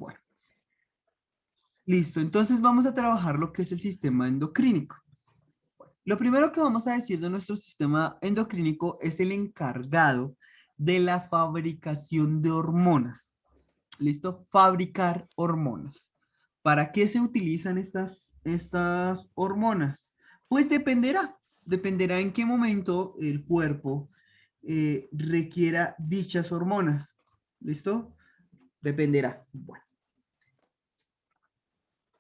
Bueno, listo. Entonces vamos a trabajar lo que es el sistema endocrínico. Lo primero que vamos a decir de nuestro sistema endocrínico es el encargado de la fabricación de hormonas. ¿Listo? Fabricar hormonas. ¿Para qué se utilizan estas hormonas? Pues dependerá en qué momento el cuerpo requiera dichas hormonas. ¿Listo? Dependerá. Bueno,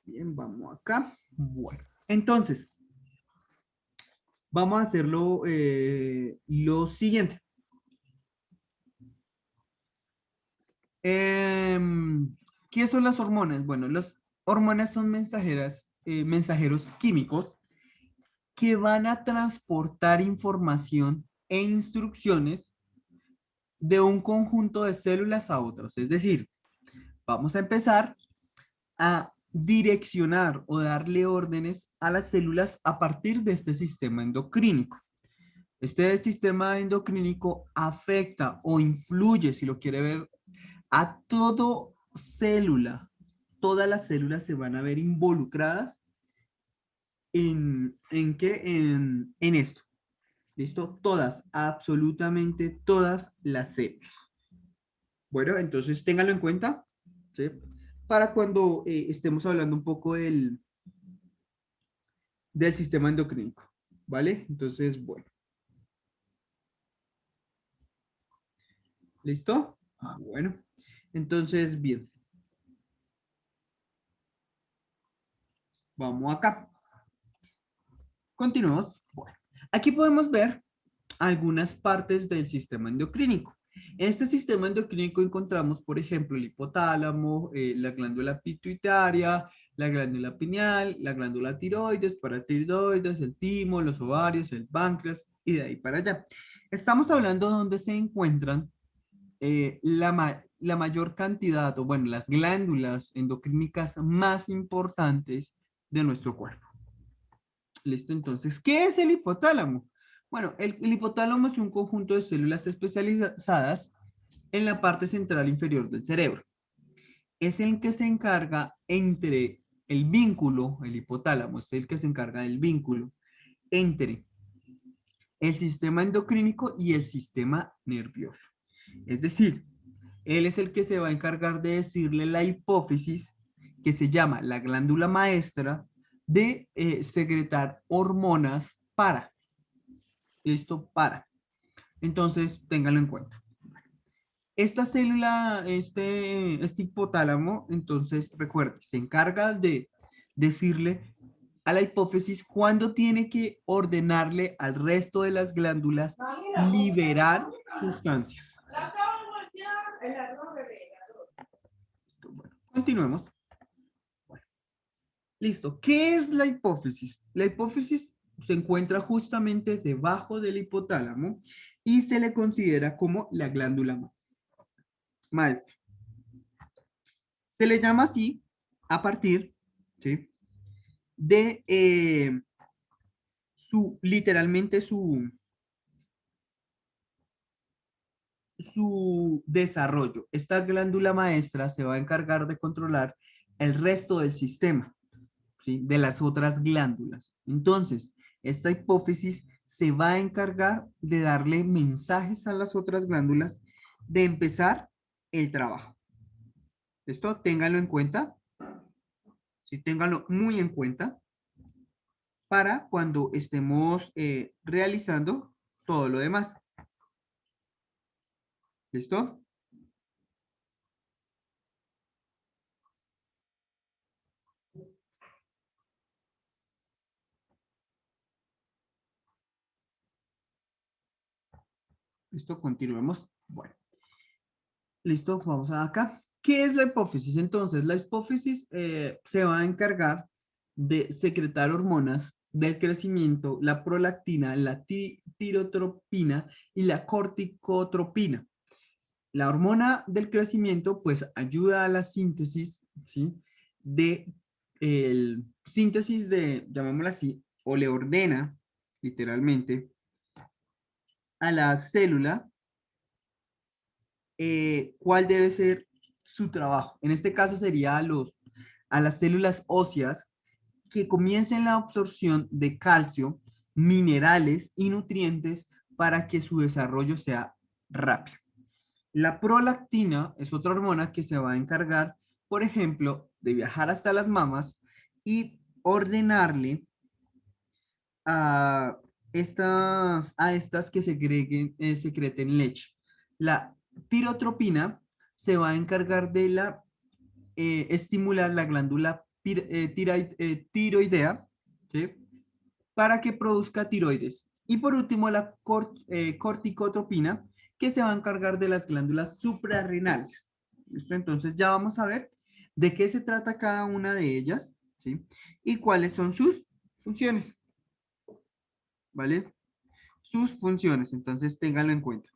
bien, vamos acá. Bueno, entonces, vamos a hacerlo lo siguiente. ¿Qué son las hormonas? Bueno, las hormonas son mensajeros químicos que van a transportar información e instrucciones de un conjunto de células a otros. Es decir, vamos a empezar a direccionar o darle órdenes a las células a partir de este sistema endocrínico. Este sistema endocrínico afecta o influye, si lo quiere ver, a todo célula. Todas las células se van a ver involucradas ¿en qué? En esto. ¿Listo? Todas, absolutamente todas las células. Bueno, entonces ténganlo en cuenta, ¿sí? Para cuando estemos hablando un poco del sistema endocrínico, ¿vale? Entonces, bueno, ¿listo? Bueno, entonces, bien, vamos acá. Continuemos. Bueno, aquí podemos ver algunas partes del sistema endocrínico. En este sistema endocrínico encontramos, por ejemplo, el hipotálamo, la glándula pituitaria, la glándula pineal, la glándula tiroides, paratiroides, el timo, los ovarios, el páncreas y de ahí para allá. Estamos hablando de donde se encuentran la mayor cantidad, o bueno, las glándulas endocrínicas más importantes de nuestro cuerpo. ¿Listo? Entonces, ¿qué es el hipotálamo? Bueno, el hipotálamo es un conjunto de células especializadas en la parte central inferior del cerebro. Es el que se encarga entre el vínculo, el hipotálamo es el que se encarga del vínculo entre el sistema endocrínico y el sistema nervioso. Es decir, él es el que se va a encargar de decirle la hipófisis, que se llama la glándula maestra, de secretar hormonas para. ¿Listo? Para. Entonces, ténganlo en cuenta. Esta célula, este hipotálamo, entonces, recuerde, se encarga de decirle a la hipófisis cuándo tiene que ordenarle al resto de las glándulas liberar sustancias. Listo, bueno, continuemos. Bueno, listo. ¿Qué es la hipófisis? La hipófisis se encuentra justamente debajo del hipotálamo y se le considera como la glándula maestra. Se le llama así a partir, ¿sí? De literalmente su desarrollo. Esta glándula maestra se va a encargar de controlar el resto del sistema, ¿sí? De las otras glándulas. Entonces, esta hipófisis se va a encargar de darle mensajes a las otras glándulas de empezar el trabajo. Esto ténganlo en cuenta, sí, ténganlo muy en cuenta para cuando estemos realizando todo lo demás. ¿Listo? ¿Listo? Continuemos. Bueno, listo, vamos a acá. ¿Qué es la hipófisis? Entonces, la hipófisis se va a encargar de secretar hormonas del crecimiento, la prolactina, la tirotropina y la corticotropina. La hormona del crecimiento, pues, ayuda a la síntesis, ¿sí? De el síntesis de, llamémosla así, o le ordena, literalmente, a la célula cuál debe ser su trabajo. En este caso sería a las células óseas que comiencen la absorción de calcio, minerales y nutrientes para que su desarrollo sea rápido. La prolactina es otra hormona que se va a encargar, por ejemplo, de viajar hasta las mamas y ordenarle a estas que secreten leche. La tirotropina se va a encargar de estimular la glándula tiroidea, ¿sí? Para que produzca tiroides. Y por último, la corticotropina, que se va a encargar de las glándulas suprarrenales. ¿Listo? Entonces ya vamos a ver de qué se trata cada una de ellas, ¿sí? Y cuáles son sus funciones, ¿vale? Sus funciones, entonces ténganlo en cuenta.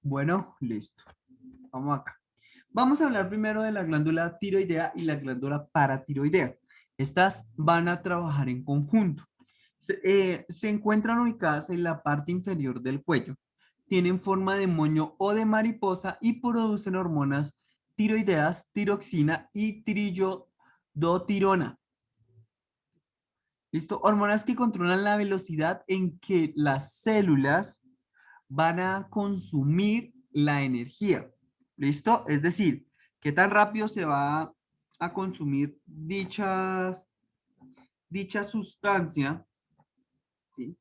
Bueno, listo. Vamos acá. Vamos a hablar primero de la glándula tiroidea y la glándula paratiroidea. Estas van a trabajar en conjunto. Se encuentran ubicadas en la parte inferior del cuello. Tienen forma de moño o de mariposa y producen hormonas tiroideas, tiroxina y trillodotirona. ¿Listo? Hormonas que controlan la velocidad en que las células van a consumir la energía. ¿Listo? Es decir, qué tan rápido se va a consumir dicha sustancia, ¿sí?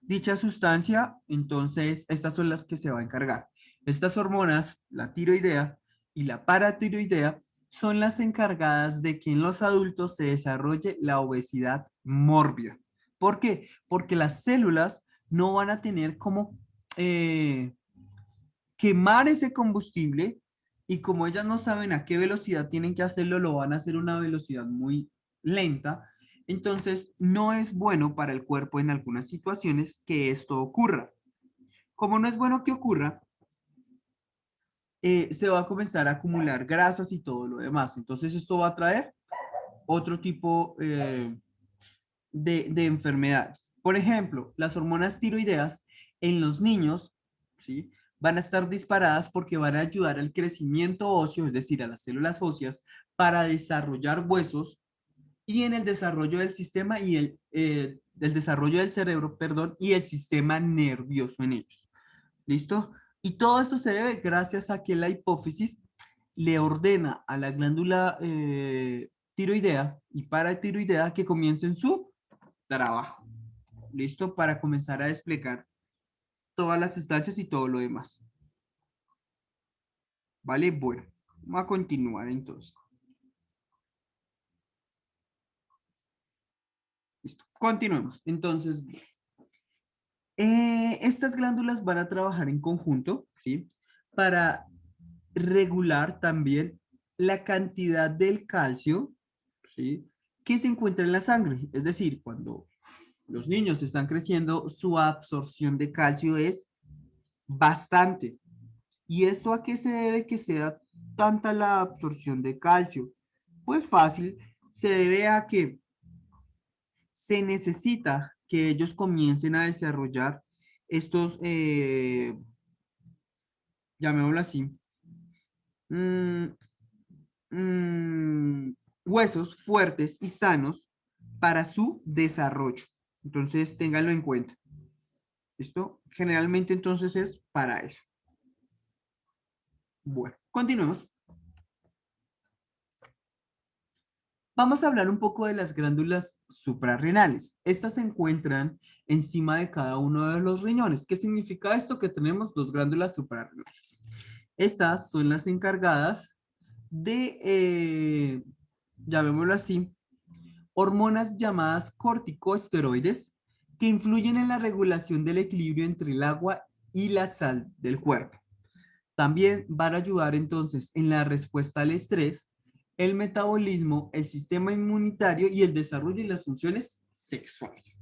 Dicha sustancia, entonces, estas son las que se va a encargar. Estas hormonas, la tiroidea y la paratiroidea, son las encargadas de que en los adultos se desarrolle la obesidad mórbida. ¿Por qué? Porque las células no van a tener como eh, quemar ese combustible y como ellas no saben a qué velocidad tienen que hacerlo, lo van a hacer a una velocidad muy lenta. Entonces, no es bueno para el cuerpo en algunas situaciones que esto ocurra. Como no es bueno que ocurra, se va a comenzar a acumular grasas y todo lo demás. Entonces, esto va a traer otro tipo de enfermedades. Por ejemplo, las hormonas tiroideas en los niños, ¿sí? Van a estar disparadas porque van a ayudar al crecimiento óseo, es decir, a las células óseas, para desarrollar huesos y en el desarrollo del sistema y el desarrollo del cerebro, perdón, y el sistema nervioso en ellos. ¿Listo? Y todo esto se debe gracias a que la hipófisis le ordena a la glándula tiroidea y paratiroidea que comiencen su trabajo. ¿Listo? Para comenzar a desplegar todas las sustancias y todo lo demás. ¿Vale? Bueno, vamos a continuar entonces. Listo. Continuemos. Entonces, estas glándulas van a trabajar en conjunto, ¿sí? Para regular también la cantidad del calcio, ¿sí? Que se encuentra en la sangre. Es decir, cuando los niños están creciendo, su absorción de calcio es bastante. ¿Y esto a qué se debe que sea tanta la absorción de calcio? Pues fácil, se debe a que se necesita que ellos comiencen a desarrollar estos, llamémoslo así, mm, mm, huesos fuertes y sanos para su desarrollo. Entonces, ténganlo en cuenta. ¿Listo? Generalmente entonces es para eso. Bueno, continuemos. Vamos a hablar un poco de las glándulas suprarrenales. Estas se encuentran encima de cada uno de los riñones. ¿Qué significa esto? Que tenemos dos glándulas suprarrenales. Estas son las encargadas de, llamémoslo así, hormonas llamadas corticosteroides que influyen en la regulación del equilibrio entre el agua y la sal del cuerpo. También van a ayudar entonces en la respuesta al estrés, el metabolismo, el sistema inmunitario y el desarrollo y las funciones sexuales.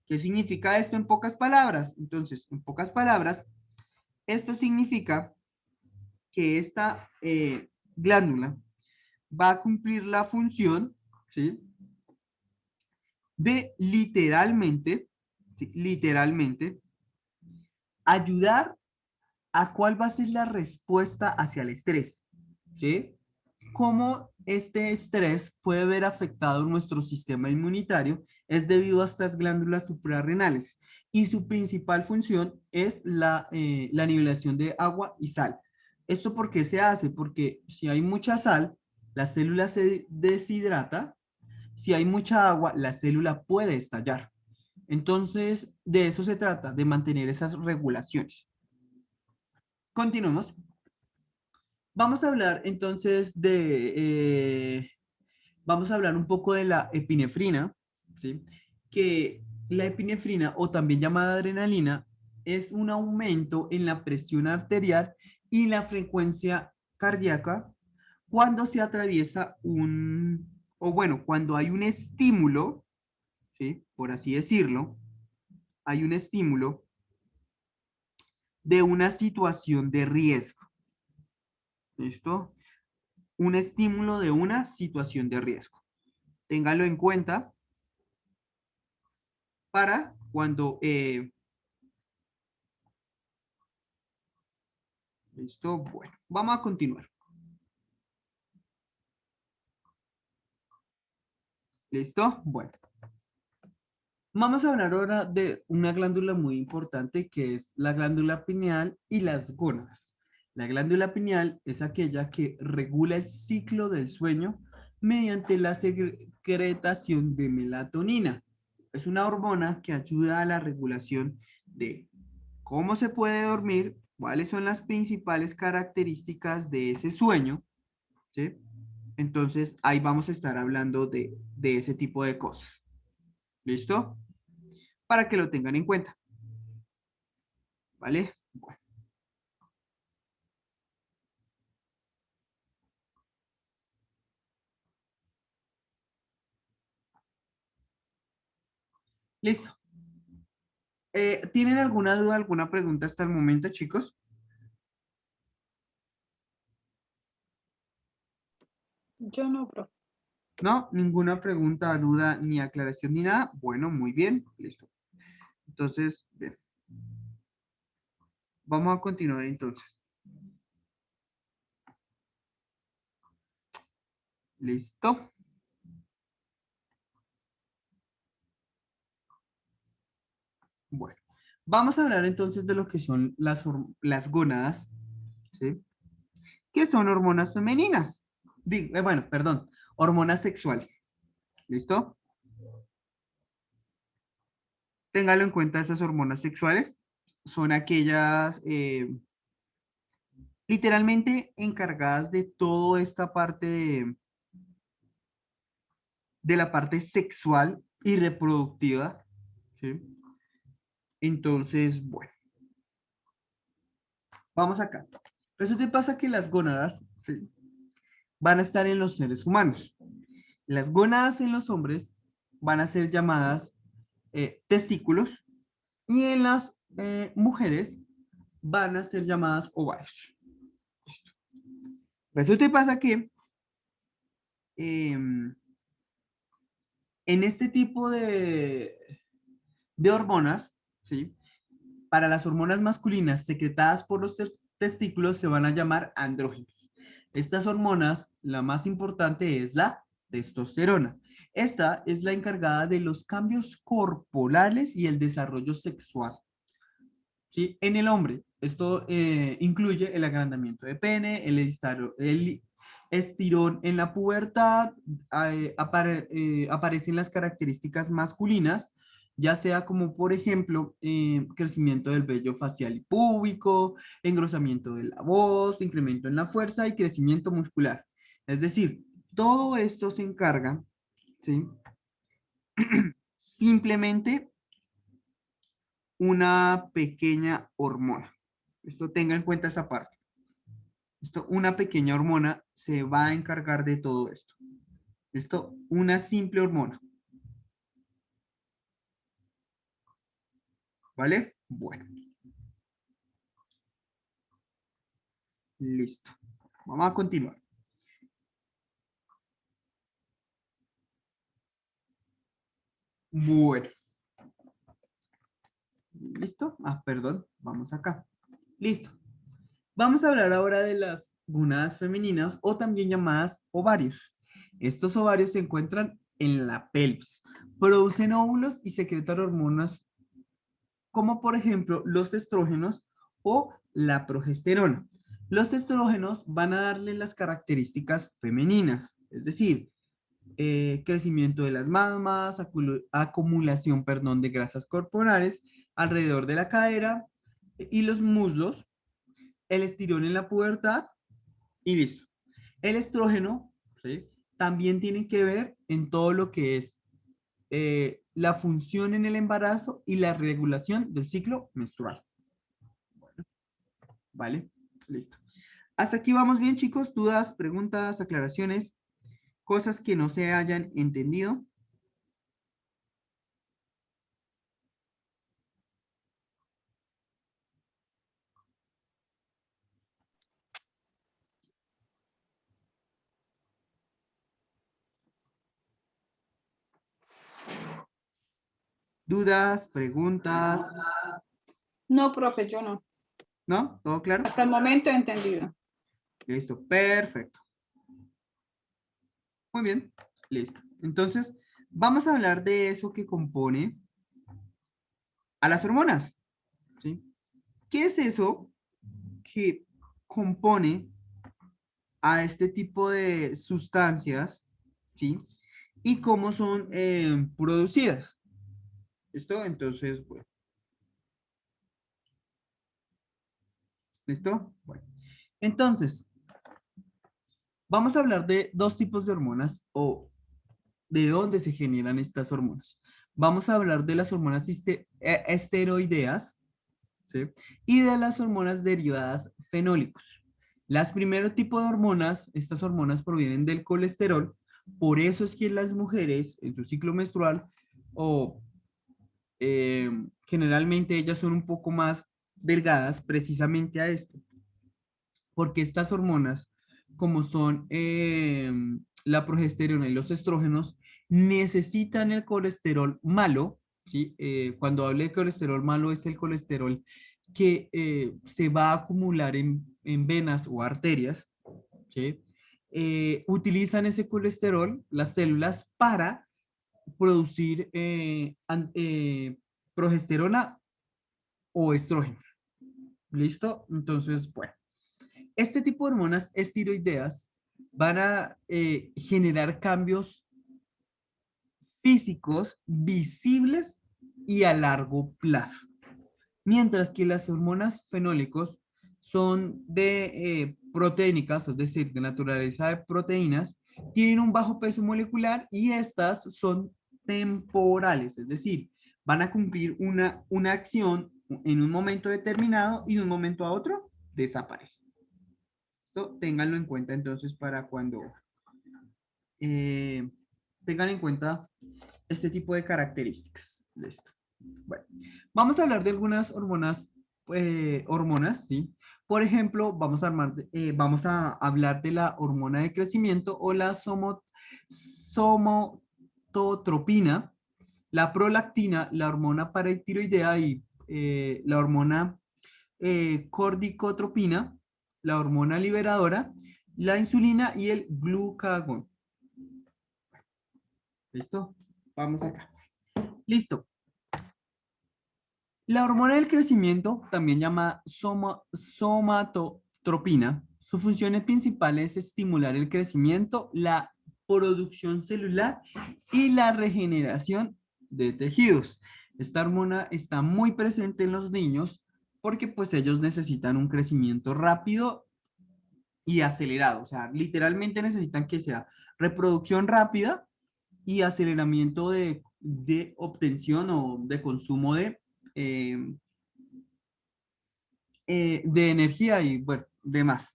¿Qué significa esto en pocas palabras? Entonces, en pocas palabras, esto significa que esta glándula va a cumplir la función, ¿sí? De literalmente, ¿sí? Literalmente, ayudar a cuál va a ser la respuesta hacia el estrés, ¿sí? Cómo este estrés puede ver afectado nuestro sistema inmunitario es debido a estas glándulas suprarrenales y su principal función es la nivelación de agua y sal. ¿Esto por qué se hace? Porque si hay mucha sal, la célula se deshidrata. Si hay mucha agua, la célula puede estallar. Entonces, de eso se trata, de mantener esas regulaciones. Continuemos. Vamos a hablar entonces vamos a hablar un poco de la epinefrina, ¿sí? Que la epinefrina, o también llamada adrenalina, es un aumento en la presión arterial y la frecuencia cardíaca cuando se atraviesa o bueno, cuando hay un estímulo, ¿sí? Por así decirlo, hay un estímulo de una situación de riesgo. ¿Listo? Un estímulo de una situación de riesgo. Téngalo en cuenta para cuando... ¿listo? Bueno, vamos a continuar. ¿Listo? Bueno, vamos a hablar ahora de una glándula muy importante que es la glándula pineal y las gónadas. La glándula pineal es aquella que regula el ciclo del sueño mediante la secretación de melatonina. Es una hormona que ayuda a la regulación de cómo se puede dormir, cuáles son las principales características de ese sueño, ¿sí? Entonces, ahí vamos a estar hablando de ese tipo de cosas. ¿Listo? Para que lo tengan en cuenta, ¿vale? Bueno, listo. ¿Tienen alguna duda, alguna pregunta hasta el momento, chicos? Yo no, profe. ¿No? ¿Ninguna pregunta, duda, ni aclaración, ni nada? Bueno, muy bien, listo. Entonces, bien. Vamos a continuar entonces. ¿Listo? Bueno, vamos a hablar entonces de lo que son las gónadas, ¿sí? Que son hormonas femeninas. Bueno, perdón, hormonas sexuales. ¿Listo? Téngalo en cuenta, esas hormonas sexuales son aquellas literalmente encargadas de toda esta parte de la parte sexual y reproductiva, ¿sí? Entonces, bueno, vamos acá. Resulta y pasa que las gónadas, ¿sí? Van a estar en los seres humanos. Las gónadas en los hombres van a ser llamadas testículos y en las mujeres van a ser llamadas ovarios. Listo. Resulta y pasa que em, en este tipo de hormonas, ¿sí? Para las hormonas masculinas secretadas por los testículos se van a llamar andrógenos. Estas hormonas, la más importante es la testosterona. Esta es la encargada de los cambios corporales y el desarrollo sexual. ¿Sí? En el hombre, esto incluye el agrandamiento de pene, el estirón en la pubertad, aparecen las características masculinas, ya sea como por ejemplo crecimiento del vello facial y púbico, engrosamiento de la voz, incremento en la fuerza y crecimiento muscular. Es decir, todo esto se encarga, ¿sí? Simplemente una pequeña hormona. Esto tenga en cuenta esa parte. Esto, una pequeña hormona se va a encargar de todo esto. Esto, una simple hormona. ¿Vale? Bueno, listo. Vamos a continuar. Bueno, ¿listo? Ah, perdón, vamos acá. Listo. Vamos a hablar ahora de las gónadas femeninas o también llamadas ovarios. Estos ovarios se encuentran en la pelvis. Producen óvulos y secretan hormonas como por ejemplo los estrógenos o la progesterona. Los estrógenos van a darle las características femeninas, es decir, crecimiento de las mamas, acumulación, perdón, de grasas corporales alrededor de la cadera y los muslos, el estirón en la pubertad y listo. El estrógeno, ¿sí? También tiene que ver en todo lo que es la función en el embarazo y la regulación del ciclo menstrual. ¿Vale? Listo. Hasta aquí vamos bien, chicos. ¿Dudas, preguntas, aclaraciones, cosas que no se hayan entendido? ¿Dudas, preguntas? No, profe, yo no. ¿No? ¿Todo claro? Hasta el momento he entendido. Listo, perfecto. Muy bien, listo. Entonces, vamos a hablar de eso que compone a las hormonas, ¿sí? ¿Qué es eso que compone a este tipo de sustancias, ¿sí? Y cómo son producidas. ¿Listo? Entonces, bueno. ¿Listo? Bueno. Entonces, vamos a hablar de dos tipos de hormonas o de dónde se generan estas hormonas. Vamos a hablar de las hormonas esteroideas, ¿sí? Y de las hormonas derivadas fenólicos. Las primeros tipos de hormonas, estas hormonas provienen del colesterol, por eso es que las mujeres en su ciclo menstrual o generalmente ellas son un poco más delgadas precisamente a esto, porque estas hormonas, como son la progesterona y los estrógenos, necesitan el colesterol malo, ¿sí? Cuando hablo de colesterol malo es el colesterol que se va a acumular en venas o arterias, ¿sí? Utilizan ese colesterol, las células, para producir progesterona o estrógenos. ¿Listo? Entonces, bueno. Este tipo de hormonas esteroideas van a generar cambios físicos visibles y a largo plazo. Mientras que las hormonas fenólicos son de proteínicas, es decir, de naturaleza de proteínas, tienen un bajo peso molecular y estas son temporales, es decir, van a cumplir una acción en un momento determinado y de un momento a otro desaparecen. Esto ténganlo en cuenta entonces para cuando eh, tengan en cuenta este tipo de características. Listo. Bueno, vamos a hablar de algunas hormonas, ¿sí? Por ejemplo, vamos a hablar de la hormona de crecimiento o la somototropina, la prolactina, la hormona paratiroidea y la hormona corticotropina, la hormona liberadora, la insulina y el glucagón. ¿Listo? Vamos acá. Listo. La hormona del crecimiento, también llamada somatotropina, su función principal es estimular el crecimiento, la producción celular y la regeneración de tejidos. Esta hormona está muy presente en los niños porque pues ellos necesitan un crecimiento rápido y acelerado. O sea, literalmente necesitan que sea reproducción rápida y aceleramiento de obtención o de consumo eh, de energía y, bueno, demás.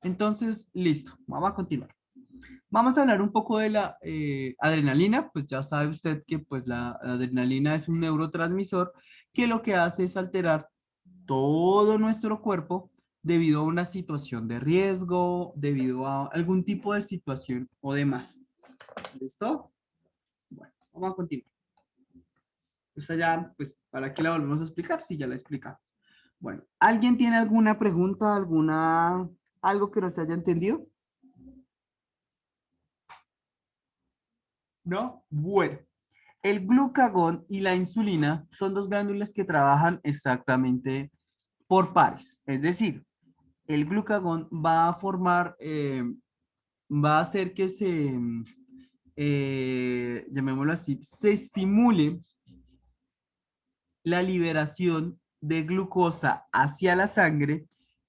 Entonces, listo, vamos a continuar. Vamos a hablar un poco de la adrenalina, pues ya sabe usted que pues la adrenalina es un neurotransmisor que lo que hace es alterar todo nuestro cuerpo debido a una situación de riesgo, debido a algún tipo de situación o demás. ¿Listo? Bueno, vamos a continuar. Esta ya, pues, ¿para qué la volvemos a explicar? Sí, ya la explicamos. Bueno, ¿alguien tiene alguna pregunta, algo que no se haya entendido? ¿No? Bueno, el glucagón y la insulina son dos glándulas que trabajan exactamente por pares. Es decir, el glucagón va a formar, va a hacer que llamémoslo así, se estimule la liberación de glucosa hacia la sangre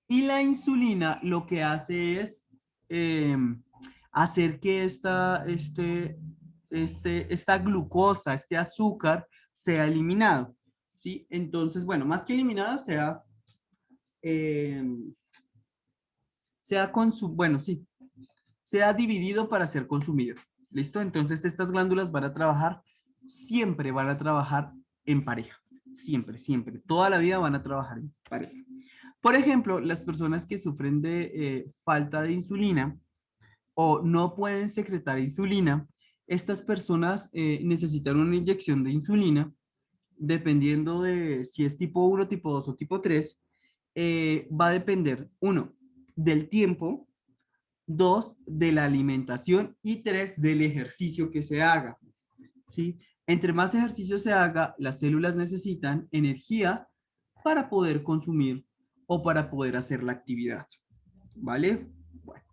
y la insulina lo que hace es eh, hacer que esta glucosa, este azúcar, sea eliminado. ¿Sí? Entonces, bueno, más que eliminado, eh, bueno, sí, sea dividido para ser consumido. ¿Listo? Entonces, estas glándulas van a trabajar, siempre van a trabajar en pareja. Siempre, siempre. Toda la vida van a trabajar en pareja. Por ejemplo, las personas que sufren de falta de insulina o no pueden secretar insulina, estas personas necesitan una inyección de insulina, dependiendo de si es tipo 1, tipo 2 o tipo 3, va a depender, uno, del tiempo, dos, de la alimentación y tres, del ejercicio que se haga. ¿Sí? Entre más ejercicio se haga, las células necesitan energía para poder consumir o para poder hacer la actividad. ¿Vale? Bueno,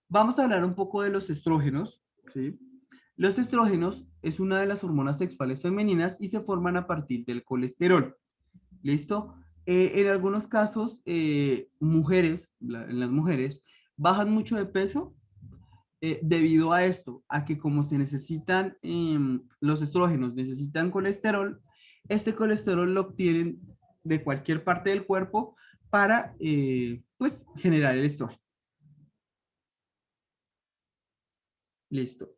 vamos a hablar un poco de los estrógenos. ¿Sí? Los estrógenos es una de las hormonas sexuales femeninas y se forman a partir del colesterol. ¿Listo? En algunos casos, en las mujeres, bajan mucho de peso debido a esto, a que como se necesitan, los estrógenos necesitan colesterol, este colesterol lo obtienen de cualquier parte del cuerpo para, pues, generar el estrógeno. Listo.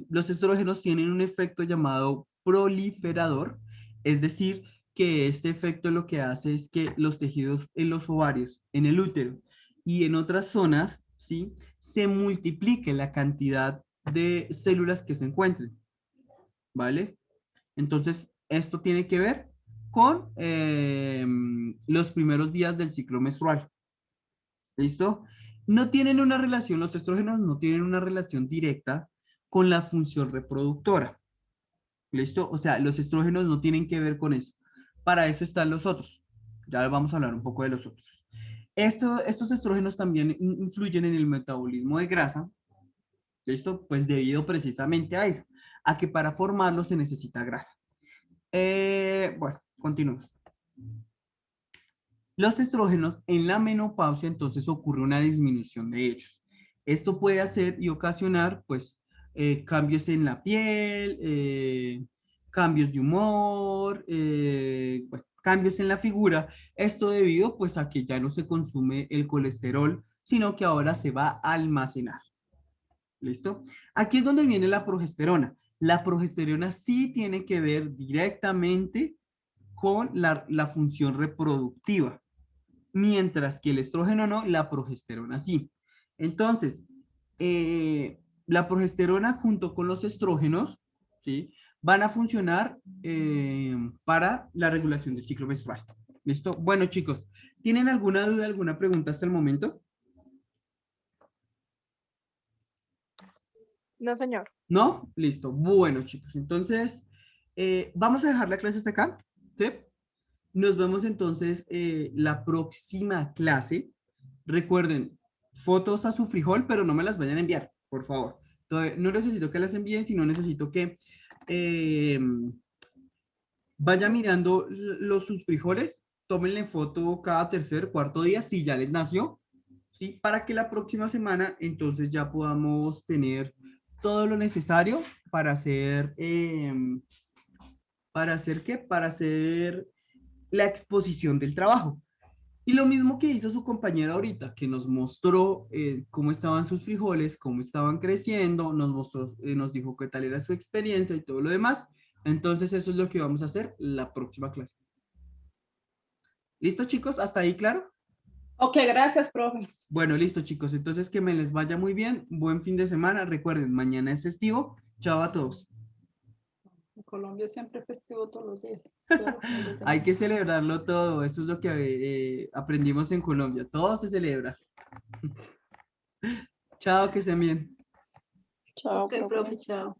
Los estrógenos tienen un efecto llamado proliferador, es decir, que este efecto lo que hace es que los tejidos en los ovarios, en el útero y en otras zonas, ¿sí? Se multiplique la cantidad de células que se encuentren, ¿vale? Entonces, esto tiene que ver con los primeros días del ciclo menstrual. ¿Listo? No tienen una relación, los estrógenos no tienen una relación directa con la función reproductora. ¿Listo? O sea, los estrógenos no tienen que ver con eso. Para eso están los otros. Ya vamos a hablar un poco de los otros. Estos estrógenos también influyen en el metabolismo de grasa. ¿Listo? Pues debido precisamente a eso, a que para formarlo se necesita grasa. Bueno, continuamos. Los estrógenos en la menopausia, entonces ocurre una disminución de ellos. Esto puede hacer y ocasionar, pues, cambios en la piel, cambios de humor, bueno, cambios en la figura. Esto debido, pues, a que ya no se consume el colesterol, sino que ahora se va a almacenar. ¿Listo? Aquí es donde viene la progesterona. La progesterona sí tiene que ver directamente con la función reproductiva, mientras que el estrógeno no, la progesterona sí. Entonces, la progesterona junto con los estrógenos, ¿sí? Van a funcionar para la regulación del ciclo menstrual. ¿Listo? Bueno, chicos, ¿tienen alguna duda, alguna pregunta hasta el momento? No, señor. ¿No? Listo. Bueno, chicos, entonces, vamos a dejar la clase hasta acá, ¿sí? Nos vemos entonces la próxima clase. Recuerden, fotos a su frijol, pero no me las vayan a enviar, por favor. Entonces, no necesito que las envíen, sino necesito que eh, vaya mirando sus frijoles, tómenle foto cada tercer, cuarto día, si ya les nació, ¿sí? Para que la próxima semana entonces ya podamos tener todo lo necesario ¿para hacer qué? Para hacer la exposición del trabajo. Y lo mismo que hizo su compañera ahorita, que nos mostró cómo estaban sus frijoles, cómo estaban creciendo, nos mostró, nos dijo qué tal era su experiencia y todo lo demás. Entonces eso es lo que vamos a hacer la próxima clase. ¿Listo, chicos? ¿Hasta ahí, claro? Ok, gracias, profe. Bueno, listo, chicos. Entonces que me les vaya muy bien. Buen fin de semana. Recuerden, mañana es festivo. Chao a todos. Colombia siempre es festivo todos los días. Todos los fines de semana. Hay que celebrarlo todo, eso es lo que aprendimos en Colombia, todo se celebra. Chao, que estén bien. Chao, profe, chao.